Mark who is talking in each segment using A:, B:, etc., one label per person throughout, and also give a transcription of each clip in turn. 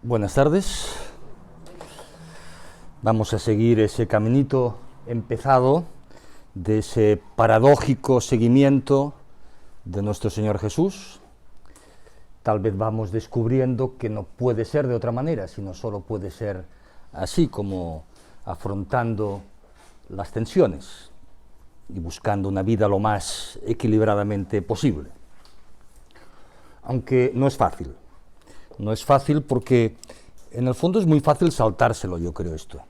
A: Buenas tardes. Vamos a seguir ese caminito empezado de ese paradójico seguimiento de nuestro Señor Jesús. Tal vez vamos descubriendo que no puede ser de otra manera, sino solo puede ser así, como afrontando las tensiones y buscando una vida lo más equilibradamente posible. Aunque no es fácil. No es fácil porque en el fondo es muy fácil saltárselo, yo creo esto.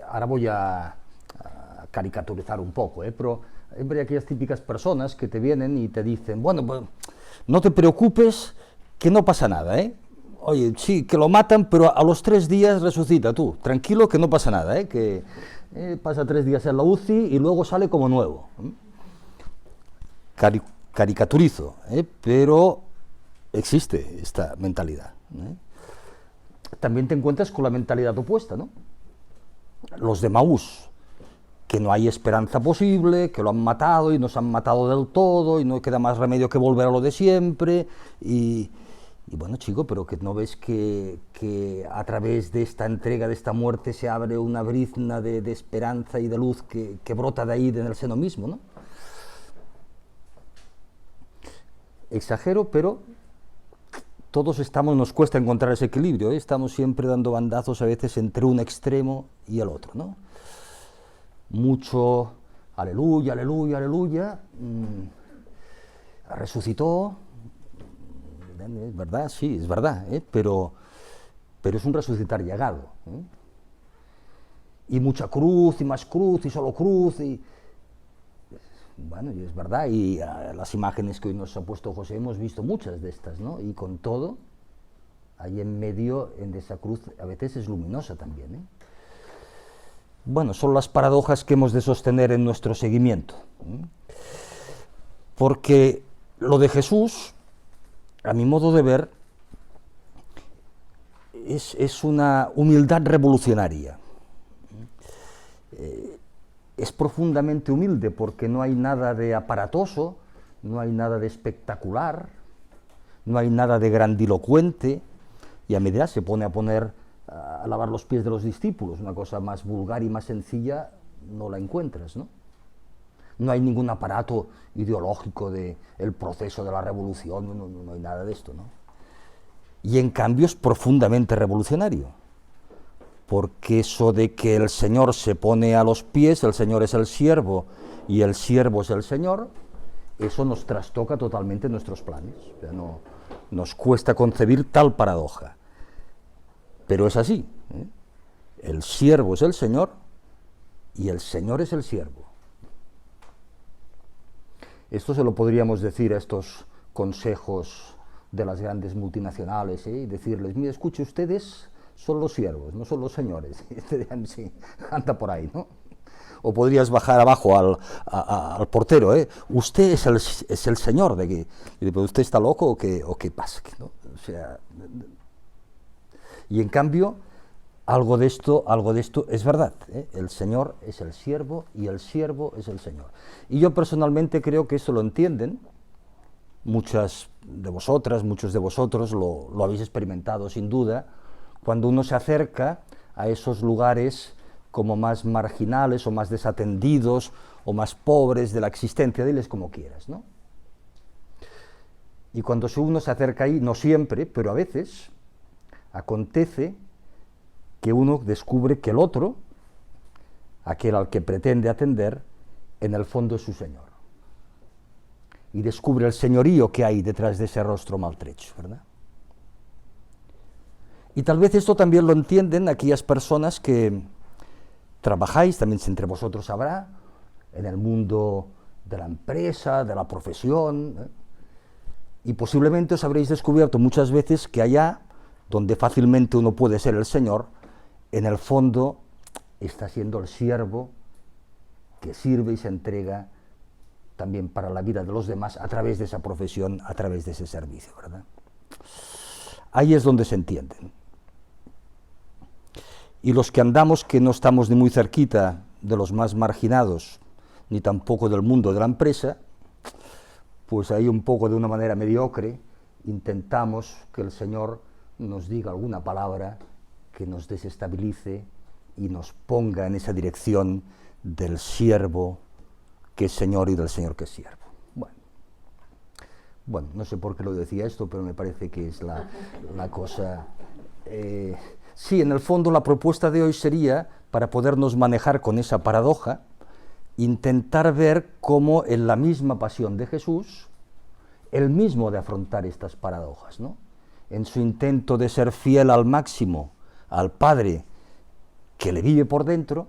A: Ahora voy a caricaturizar un poco, pero hay aquellas típicas personas que te vienen y te dicen, bueno, pues, no te preocupes, que no pasa nada, Oye, sí, que lo matan, pero a los 3 días resucita tú. Tranquilo, que no pasa nada, que pasa 3 días en la UCI y luego sale como nuevo. Caricaturizo, pero existe esta mentalidad. También te encuentras con la mentalidad opuesta, ¿no? Los de Maús, que no hay esperanza posible, que lo han matado y nos han matado del todo y no queda más remedio que volver a lo de siempre y bueno, chico, pero que no ves que a través de esta entrega, de esta muerte, se abre una brizna de esperanza y de luz que brota de ahí, en el seno mismo, ¿no? Exagero, pero todos nos cuesta encontrar ese equilibrio, estamos siempre dando bandazos a veces entre un extremo y el otro, ¿no? Mucho aleluya, aleluya, aleluya, resucitó, es verdad, sí, es verdad, pero es un resucitar llegado, y mucha cruz, y más cruz, y solo cruz, y bueno, y es verdad, y las imágenes que hoy nos ha puesto José hemos visto muchas de estas, ¿no? Y con todo, ahí en medio de esa cruz a veces es luminosa también, Bueno, son las paradojas que hemos de sostener en nuestro seguimiento, porque lo de Jesús, a mi modo de ver, es una humildad revolucionaria. Es profundamente humilde porque no hay nada de aparatoso, no hay nada de espectacular, no hay nada de grandilocuente, y a medida se pone a lavar los pies de los discípulos, una cosa más vulgar y más sencilla no la encuentras, ¿no? No hay ningún aparato ideológico del proceso de la revolución, no hay nada de esto, ¿no? Y en cambio es profundamente revolucionario, porque eso de que el Señor se pone a los pies, el Señor es el siervo y el siervo es el Señor, eso nos trastoca totalmente nuestros planes. O sea, nos cuesta concebir tal paradoja, pero es así, El siervo es el Señor y el Señor es el siervo. Esto se lo podríamos decir a estos consejos de las grandes multinacionales, y decirles, mire, escuche, ustedes son los siervos, no son los señores. Sí, anda por ahí, ¿no? O podrías bajar abajo al portero, usted es el señor de aquí. ¿Pero usted está loco o qué pasa? ¿No? O sea, y en cambio, algo de esto es verdad, El Señor es el siervo y el siervo es el Señor. Y yo personalmente creo que esto lo entienden. Muchas de vosotras, muchos de vosotros lo habéis experimentado sin duda, cuando uno se acerca a esos lugares como más marginales o más desatendidos o más pobres de la existencia, diles como quieras, ¿no? Y cuando uno se acerca ahí, no siempre, pero a veces, acontece que uno descubre que el otro, aquel al que pretende atender, en el fondo es su Señor. Y descubre el señorío que hay detrás de ese rostro maltrecho, ¿verdad? Y tal vez esto también lo entienden aquellas personas que trabajáis, también entre vosotros habrá, en el mundo de la empresa, de la profesión, y posiblemente os habréis descubierto muchas veces que allá, donde fácilmente uno puede ser el Señor, en el fondo está siendo el siervo que sirve y se entrega también para la vida de los demás a través de esa profesión, a través de ese servicio, ¿verdad? Ahí es donde se entienden. Y los que andamos, que no estamos ni muy cerquita de los más marginados, ni tampoco del mundo de la empresa, pues ahí un poco de una manera mediocre intentamos que el Señor nos diga alguna palabra que nos desestabilice y nos ponga en esa dirección del siervo que es Señor y del Señor que es siervo. Bueno, no sé por qué lo decía esto, pero me parece que es la cosa... sí, en el fondo la propuesta de hoy sería, para podernos manejar con esa paradoja, intentar ver cómo en la misma pasión de Jesús, él mismo de afrontar estas paradojas, ¿no? En su intento de ser fiel al máximo al Padre que le vive por dentro,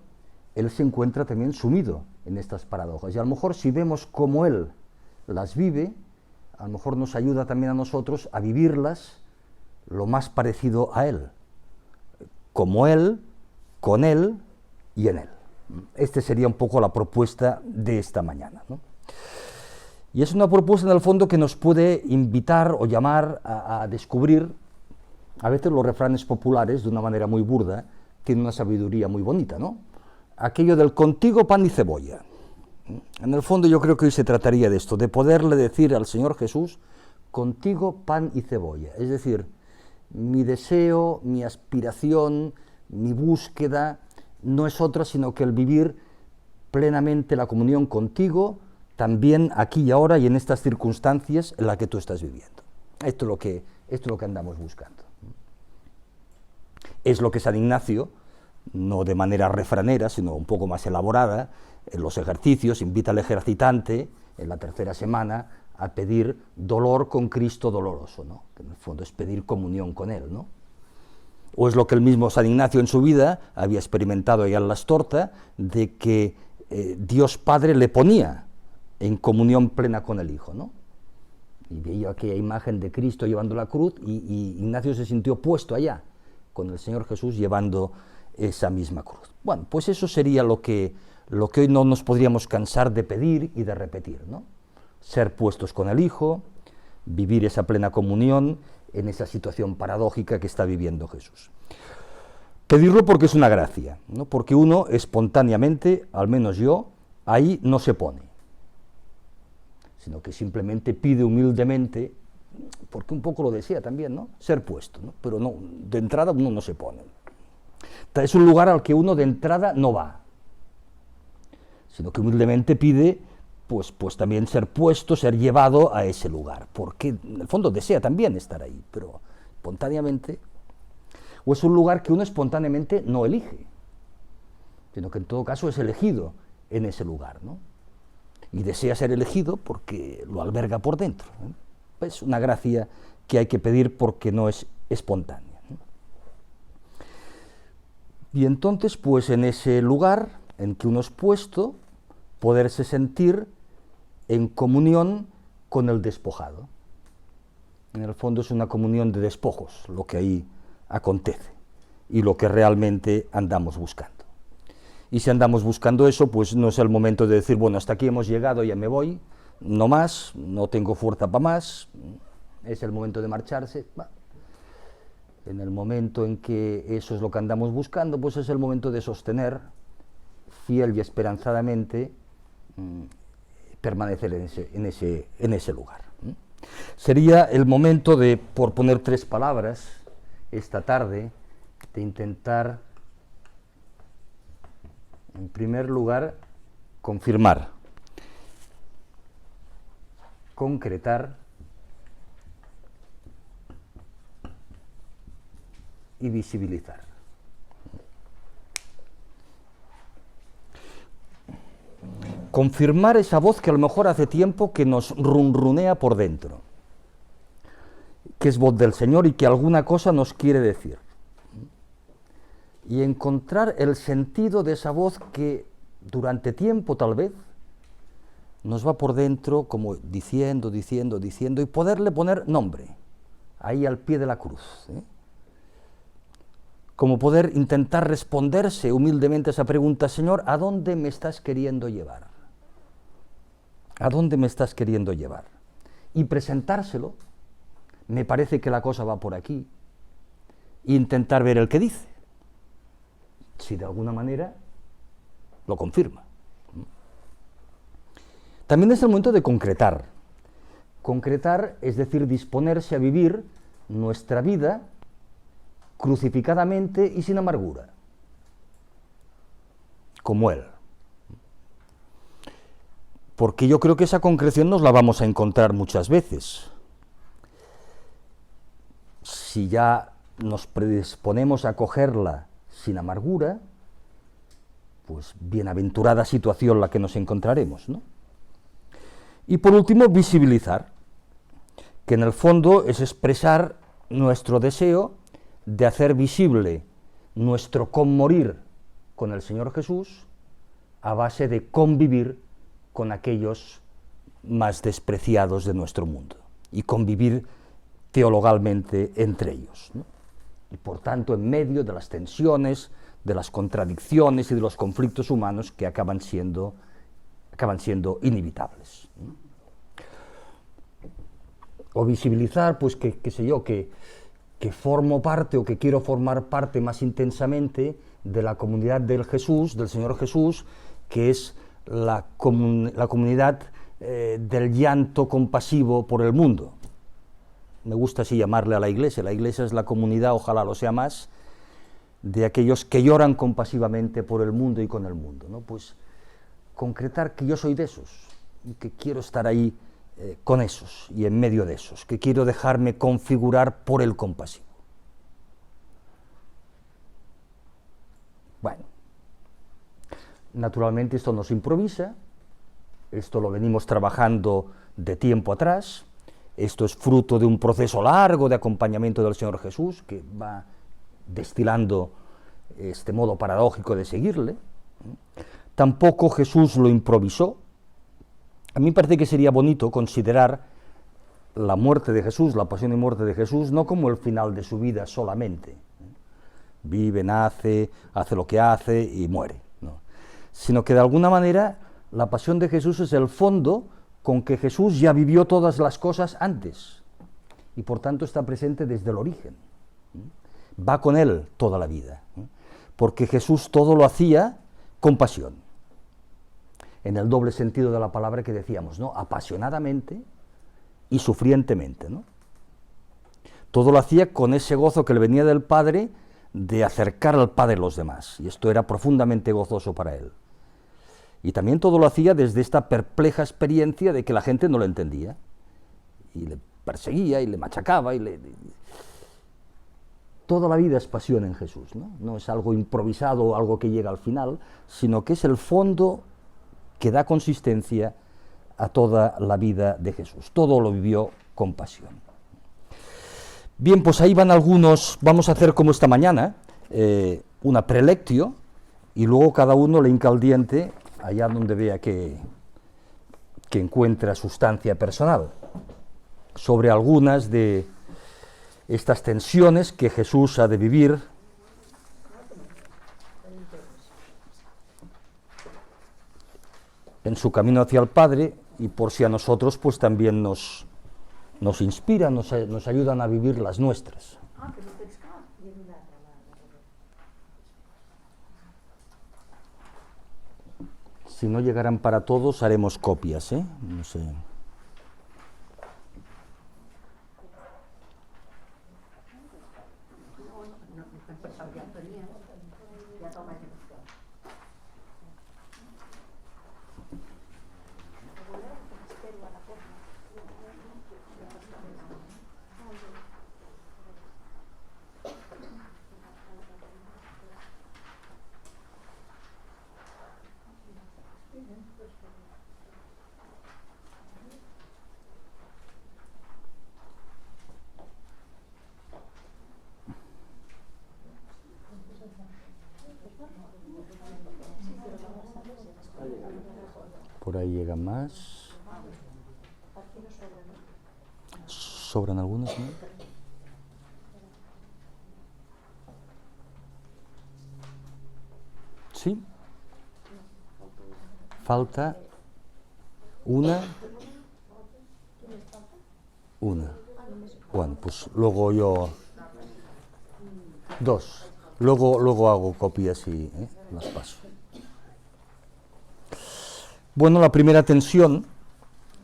A: él se encuentra también sumido en estas paradojas. Y a lo mejor si vemos cómo él las vive, a lo mejor nos ayuda también a nosotros a vivirlas lo más parecido a él, como él, con él y en él. Esta sería un poco la propuesta de esta mañana, ¿no? Y es una propuesta en el fondo que nos puede invitar o llamar a descubrir, a veces los refranes populares, de una manera muy burda, tienen una sabiduría muy bonita, ¿no? Aquello del contigo pan y cebolla. En el fondo yo creo que hoy se trataría de esto, de poderle decir al Señor Jesús, contigo pan y cebolla. Es decir, mi deseo, mi aspiración, mi búsqueda, no es otra sino que el vivir plenamente la comunión contigo, también aquí y ahora y en estas circunstancias en las que tú estás viviendo. Esto es lo que andamos buscando. Es lo que San Ignacio, no de manera refranera, sino un poco más elaborada, en los ejercicios invita al ejercitante, en la tercera semana, a pedir dolor con Cristo doloroso, ¿no? Que en el fondo es pedir comunión con Él, ¿no? O es lo que el mismo San Ignacio en su vida había experimentado allá en Las Tortas, de que Dios Padre le ponía en comunión plena con el Hijo, ¿no? Y veía aquella imagen de Cristo llevando la cruz y Ignacio se sintió puesto allá, con el Señor Jesús llevando esa misma cruz. Bueno, pues eso sería lo que hoy no nos podríamos cansar de pedir y de repetir, ¿no? Ser puestos con el Hijo, vivir esa plena comunión en esa situación paradójica que está viviendo Jesús. Pedirlo porque es una gracia, ¿no? Porque uno espontáneamente, al menos yo, ahí no se pone, sino que simplemente pide humildemente, porque un poco lo desea también, ¿no? Ser puesto, ¿no? Pero no, de entrada uno no se pone. Es un lugar al que uno de entrada no va, sino que humildemente pide, pues también ser puesto, ser llevado a ese lugar, porque en el fondo desea también estar ahí, pero espontáneamente, o es un lugar que uno espontáneamente no elige, sino que en todo caso es elegido en ese lugar, ¿no? Y desea ser elegido porque lo alberga por dentro, ¿no? Es una gracia que hay que pedir porque no es espontánea, ¿no? Y entonces, pues en ese lugar en que uno es puesto, poderse sentir en comunión con el despojado. En el fondo es una comunión de despojos, lo que ahí acontece, y lo que realmente andamos buscando. Y si andamos buscando eso, pues no es el momento de decir, bueno, hasta aquí hemos llegado, ya me voy, no más, no tengo fuerza para más, es el momento de marcharse. En el momento en que eso es lo que andamos buscando, pues es el momento de sostener, fiel y esperanzadamente, permanecer en ese lugar. Sería el momento de, por poner tres palabras, esta tarde, de intentar, en primer lugar, confirmar, concretar y visibilizar. Confirmar esa voz que a lo mejor hace tiempo que nos runrunea por dentro, que es voz del Señor y que alguna cosa nos quiere decir. Y encontrar el sentido de esa voz que durante tiempo tal vez nos va por dentro como diciendo, y poderle poner nombre, ahí al pie de la cruz, ¿eh? Como poder intentar responderse humildemente a esa pregunta, Señor, ¿a dónde me estás queriendo llevar? ¿A dónde me estás queriendo llevar? Y presentárselo, me parece que la cosa va por aquí, e intentar ver el que dice, si de alguna manera lo confirma. También es el momento de concretar. Concretar es decir, disponerse a vivir nuestra vida crucificadamente y sin amargura, como Él. Porque yo creo que esa concreción nos la vamos a encontrar muchas veces. Si ya nos predisponemos a cogerla sin amargura, pues bienaventurada situación la que nos encontraremos, ¿no? Y por último, visibilizar, que en el fondo es expresar nuestro deseo de hacer visible nuestro conmorir con el Señor Jesús a base de convivir con aquellos más despreciados de nuestro mundo y convivir teologalmente entre ellos, ¿no? Y por tanto en medio de las tensiones, de las contradicciones y de los conflictos humanos que acaban siendo inevitables, ¿no? O visibilizar, pues qué sé yo, que formo parte o que quiero formar parte más intensamente de la comunidad del Señor Jesús, que es la comunidad del llanto compasivo por el mundo. Me gusta así llamarle a la Iglesia. La Iglesia es la comunidad, ojalá lo sea más, de aquellos que lloran compasivamente por el mundo y con el mundo, ¿no? Pues concretar que yo soy de esos, y que quiero estar ahí con esos y en medio de esos, que quiero dejarme configurar por el compasivo. Bueno, naturalmente esto no se improvisa, esto lo venimos trabajando de tiempo atrás, esto es fruto de un proceso largo de acompañamiento del Señor Jesús, que va destilando este modo paradójico de seguirle. Tampoco Jesús lo improvisó. A mí me parece que sería bonito considerar la muerte de Jesús, la pasión y muerte de Jesús, no como el final de su vida solamente. Vive, nace, hace lo que hace y muere, ¿no? Sino que de alguna manera la pasión de Jesús es el fondo con que Jesús ya vivió todas las cosas antes y por tanto está presente desde el origen. Va con él toda la vida, porque Jesús todo lo hacía con pasión, en el doble sentido de la palabra que decíamos, ¿no? Apasionadamente y sufrientemente, ¿no? Todo lo hacía con ese gozo que le venía del Padre de acercar al Padre a los demás, y esto era profundamente gozoso para él. Y también todo lo hacía desde esta perpleja experiencia de que la gente no lo entendía, y le perseguía, y le machacaba, Toda la vida es pasión en Jesús, ¿no? No es algo improvisado o algo que llega al final, sino que es el fondo que da consistencia a toda la vida de Jesús. Todo lo vivió con pasión. Bien, pues ahí van algunos, vamos a hacer como esta mañana, una prelectio, y luego cada uno le hinca el diente allá donde vea que encuentra sustancia personal, sobre algunas de estas tensiones que Jesús ha de vivir en su camino hacia el Padre, y por si a nosotros pues también nos inspiran, nos ayudan a vivir las nuestras. Si no llegarán para todos, haremos copias, ¿eh? No sé. Por ahí llegan más. ¿Sobran algunas, no? ¿Sí? Falta una. Bueno, pues luego yo... Dos. Luego hago copias y las paso. Bueno, la primera tensión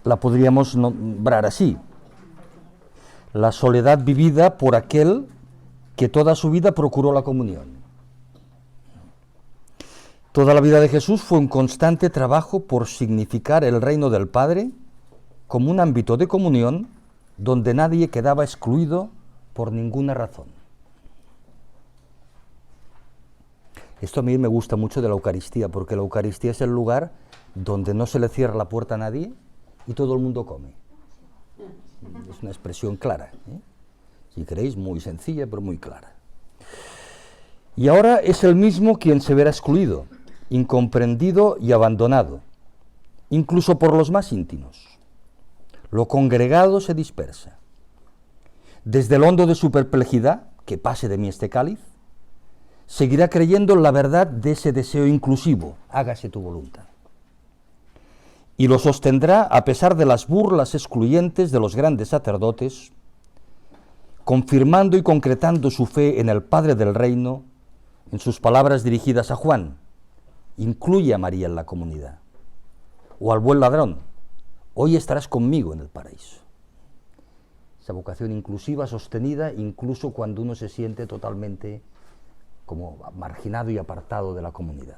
A: la podríamos nombrar así: la soledad vivida por aquel que toda su vida procuró la comunión. Toda la vida de Jesús fue un constante trabajo por significar el reino del Padre como un ámbito de comunión donde nadie quedaba excluido por ninguna razón. Esto a mí me gusta mucho de la Eucaristía, porque la Eucaristía es el lugar donde no se le cierra la puerta a nadie y todo el mundo come. Es una expresión clara, ¿eh? Si queréis, muy sencilla, pero muy clara. Y ahora es el mismo quien se verá excluido, incomprendido y abandonado, incluso por los más íntimos. Lo congregado se dispersa. Desde el hondo de su perplejidad, que pase de mí este cáliz, seguirá creyendo en la verdad de ese deseo inclusivo, hágase tu voluntad. Y lo sostendrá a pesar de las burlas excluyentes de los grandes sacerdotes, confirmando y concretando su fe en el Padre del Reino, en sus palabras dirigidas a Juan: incluye a María en la comunidad. O al buen ladrón: hoy estarás conmigo en el paraíso. Esa vocación inclusiva sostenida incluso cuando uno se siente totalmente como marginado y apartado de la comunidad.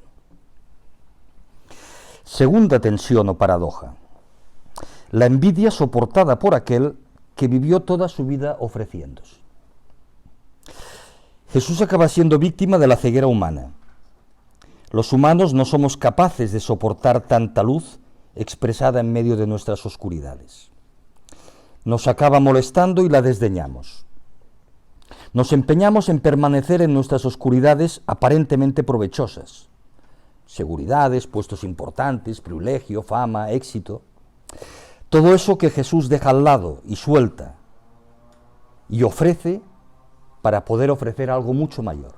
A: Segunda tensión o paradoja: la envidia soportada por aquel que vivió toda su vida ofreciéndose. Jesús acaba siendo víctima de la ceguera humana. Los humanos no somos capaces de soportar tanta luz expresada en medio de nuestras oscuridades. Nos acaba molestando y la desdeñamos. Nos empeñamos en permanecer en nuestras oscuridades aparentemente provechosas. Seguridades, puestos importantes, privilegio, fama, éxito. Todo eso que Jesús deja al lado y suelta y ofrece para poder ofrecer algo mucho mayor.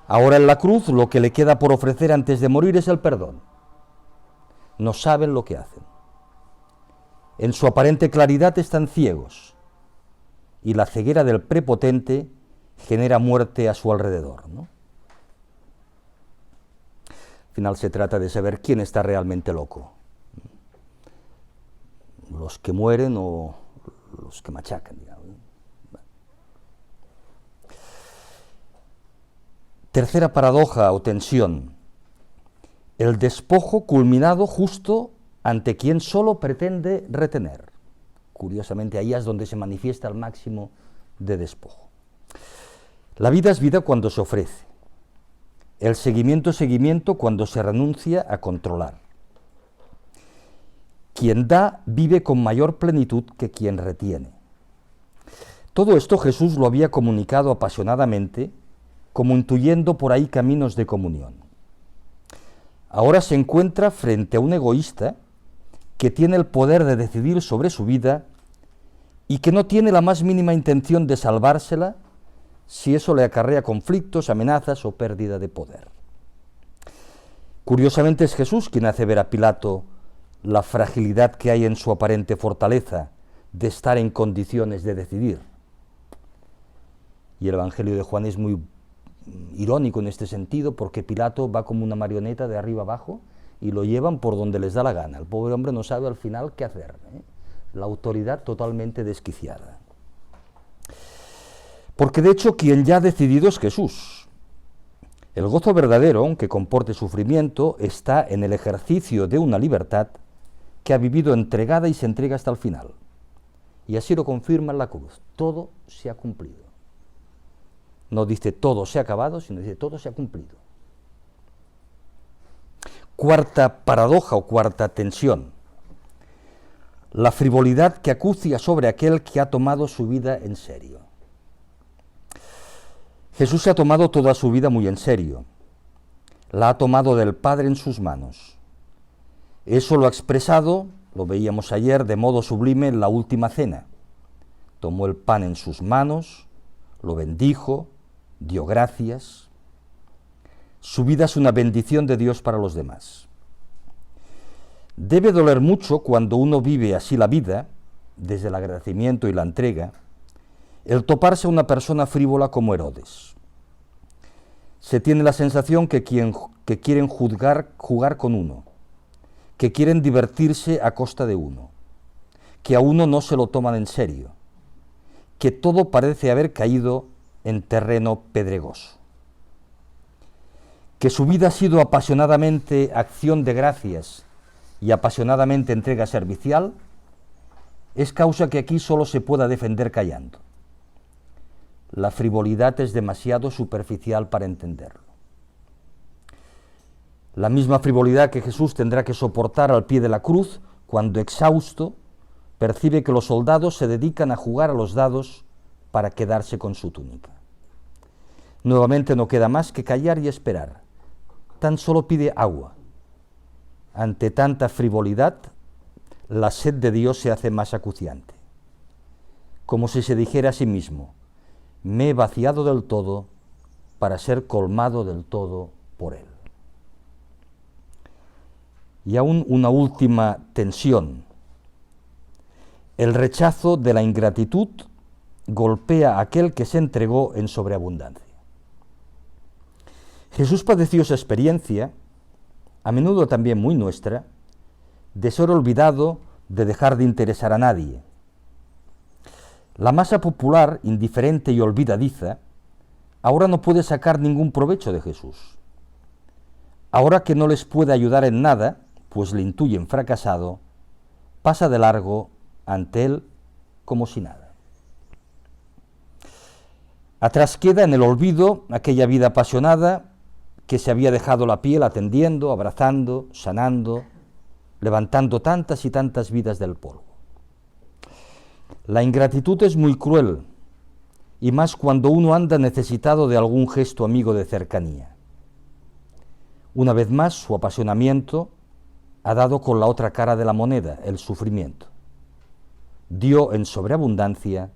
A: Ahora en la cruz lo que le queda por ofrecer antes de morir es el perdón. No saben lo que hacen. En su aparente claridad están ciegos y la ceguera del prepotente genera muerte a su alrededor, ¿no? Al final se trata de saber quién está realmente loco. Los que mueren o los que machacan, digamos. Tercera paradoja o tensión: el despojo culminado justo ante quien solo pretende retener. Curiosamente, ahí es donde se manifiesta el máximo de despojo. La vida es vida cuando se ofrece. El seguimiento es seguimiento cuando se renuncia a controlar. Quien da vive con mayor plenitud que quien retiene. Todo esto Jesús lo había comunicado apasionadamente, como intuyendo por ahí caminos de comunión. Ahora se encuentra frente a un egoísta que tiene el poder de decidir sobre su vida y que no tiene la más mínima intención de salvársela si eso le acarrea conflictos, amenazas o pérdida de poder. Curiosamente es Jesús quien hace ver a Pilato la fragilidad que hay en su aparente fortaleza de estar en condiciones de decidir. Y el Evangelio de Juan es muy irónico en este sentido, porque Pilato va como una marioneta de arriba abajo y lo llevan por donde les da la gana. El pobre hombre no sabe al final qué hacer, ¿eh? La autoridad totalmente desquiciada. Porque de hecho quien ya ha decidido es Jesús. El gozo verdadero, aunque comporte sufrimiento, está en el ejercicio de una libertad que ha vivido entregada y se entrega hasta el final. Y así lo confirma en la cruz: todo se ha cumplido. No dice todo se ha acabado, sino dice todo se ha cumplido. Cuarta paradoja o cuarta tensión: la frivolidad que acucia sobre aquel que ha tomado su vida en serio. Jesús se ha tomado toda su vida muy en serio. La ha tomado del Padre en sus manos. Eso lo ha expresado, lo veíamos ayer, de modo sublime en la última cena. Tomó el pan en sus manos, lo bendijo, dio gracias. Su vida es una bendición de Dios para los demás. Debe doler mucho cuando uno vive así la vida, desde el agradecimiento y la entrega, el toparse a una persona frívola como Herodes. Se tiene la sensación que quieren jugar con uno, que quieren divertirse a costa de uno, que a uno no se lo toman en serio, que todo parece haber caído en terreno pedregoso, que su vida ha sido apasionadamente acción de gracias y apasionadamente entrega servicial, es causa que aquí solo se pueda defender callando. La frivolidad es demasiado superficial para entenderlo. La misma frivolidad que Jesús tendrá que soportar al pie de la cruz cuando, exhausto, percibe que los soldados se dedican a jugar a los dados para quedarse con su túnica. Nuevamente no queda más que callar y esperar. Tan solo pide agua. Ante tanta frivolidad, la sed de Dios se hace más acuciante. Como si se dijera a sí mismo: me he vaciado del todo para ser colmado del todo por Él. Y aún una última tensión. El rechazo de la ingratitud golpea a aquel que se entregó en sobreabundancia. Jesús padeció esa experiencia, a menudo también muy nuestra, de ser olvidado, de dejar de interesar a nadie. La masa popular, indiferente y olvidadiza, ahora no puede sacar ningún provecho de Jesús. Ahora que no les puede ayudar en nada, pues le intuyen fracasado, pasa de largo ante él como si nada. Atrás queda en el olvido aquella vida apasionada que se había dejado la piel atendiendo, abrazando, sanando, levantando tantas y tantas vidas del polvo. La ingratitud es muy cruel, y más cuando uno anda necesitado de algún gesto amigo de cercanía. Una vez más, su apasionamiento ha dado con la otra cara de la moneda, el sufrimiento. Dio en sobreabundancia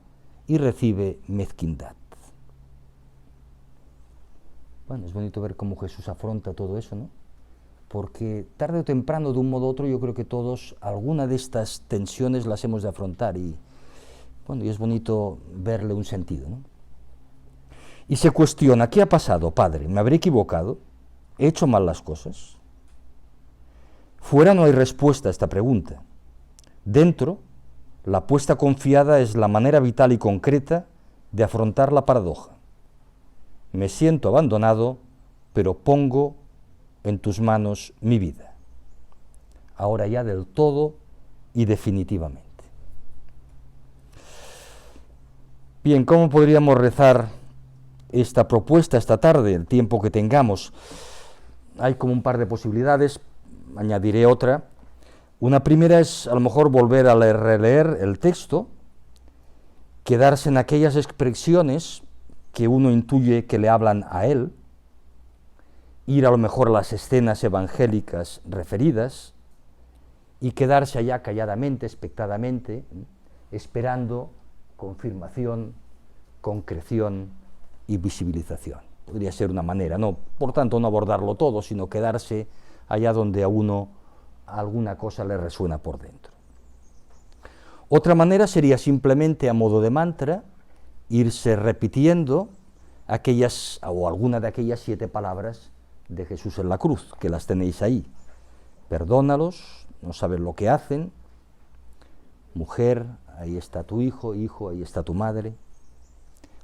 A: y recibe mezquindad. Bueno, es bonito ver cómo Jesús afronta todo eso, ¿no? Porque tarde o temprano, de un modo u otro, yo creo que todos alguna de estas tensiones las hemos de afrontar y, bueno, y es bonito verle un sentido, ¿no? Y se cuestiona: ¿qué ha pasado, Padre? ¿Me habré equivocado? ¿He hecho mal las cosas? Fuera no hay respuesta a esta pregunta. Dentro, la apuesta confiada es la manera vital y concreta de afrontar la paradoja. Me siento abandonado, pero pongo en tus manos mi vida. Ahora ya del todo y definitivamente. Bien, ¿cómo podríamos rezar esta propuesta esta tarde, el tiempo que tengamos? Hay como un par de posibilidades, añadiré otra. Una primera es a lo mejor volver a releer el texto, quedarse en aquellas expresiones que uno intuye que le hablan a él, ir a lo mejor a las escenas evangélicas referidas y quedarse allá calladamente, expectadamente, esperando confirmación, concreción y visibilización. Podría ser una manera, no, por tanto, no abordarlo todo, sino quedarse allá donde a uno alguna cosa le resuena por dentro. Otra manera sería simplemente, a modo de mantra, irse repitiendo aquellas o alguna de aquellas 7 palabras de Jesús en la cruz, que las tenéis ahí. Perdónalos, no saben lo que hacen. Mujer, ahí está tu hijo, hijo, ahí está tu madre.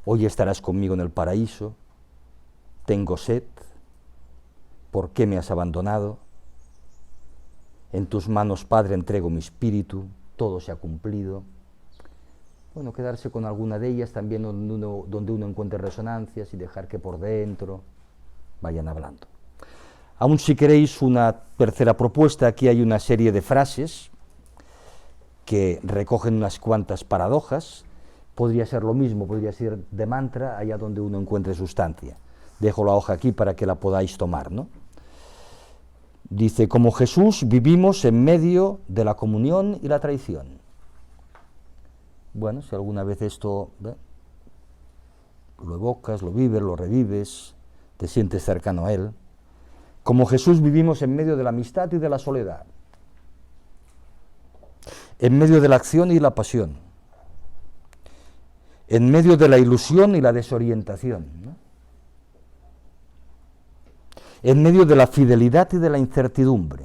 A: Hoy estarás conmigo en el paraíso. Tengo sed. ¿Por qué me has abandonado? En tus manos, Padre, entrego mi espíritu. Todo se ha cumplido. Bueno, quedarse con alguna de ellas también donde uno encuentre resonancias y dejar que por dentro vayan hablando. Aún si queréis una tercera propuesta, aquí hay una serie de frases que recogen unas cuantas paradojas. Podría ser lo mismo, podría ser de mantra, allá donde uno encuentre sustancia. Dejo la hoja aquí para que la podáis tomar, ¿no? Dice: como Jesús vivimos en medio de la comunión y la traición. Bueno, si alguna vez esto lo evocas, lo vives, lo revives, te sientes cercano a Él. Como Jesús vivimos en medio de la amistad y de la soledad, en medio de la acción y la pasión, en medio de la ilusión y la desorientación, ¿no? En medio de la fidelidad y de la incertidumbre,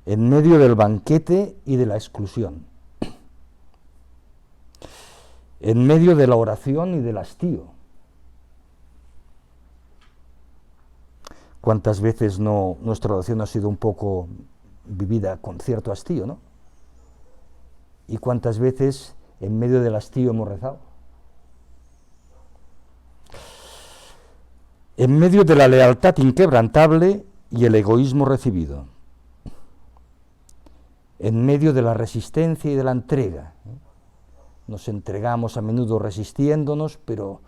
A: en medio del banquete y de la exclusión, en medio de la oración y del hastío. ¿Cuántas veces nuestra oración ha sido un poco vivida con cierto hastío, ¿no? ¿Y cuántas veces en medio del hastío hemos rezado? En medio de la lealtad inquebrantable y el egoísmo recibido. En medio de la resistencia y de la entrega. Nos entregamos a menudo resistiéndonos, pero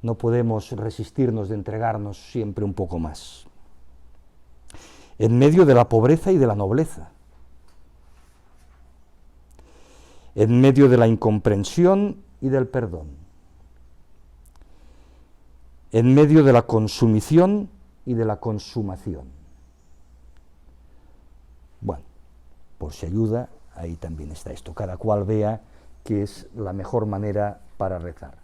A: no podemos resistirnos de entregarnos siempre un poco más. En medio de la pobreza y de la nobleza. En medio de la incomprensión y del perdón. En medio de la consumición y de la consumación. Bueno, por si ayuda, ahí también está esto. Cada cual vea que es la mejor manera para rezar.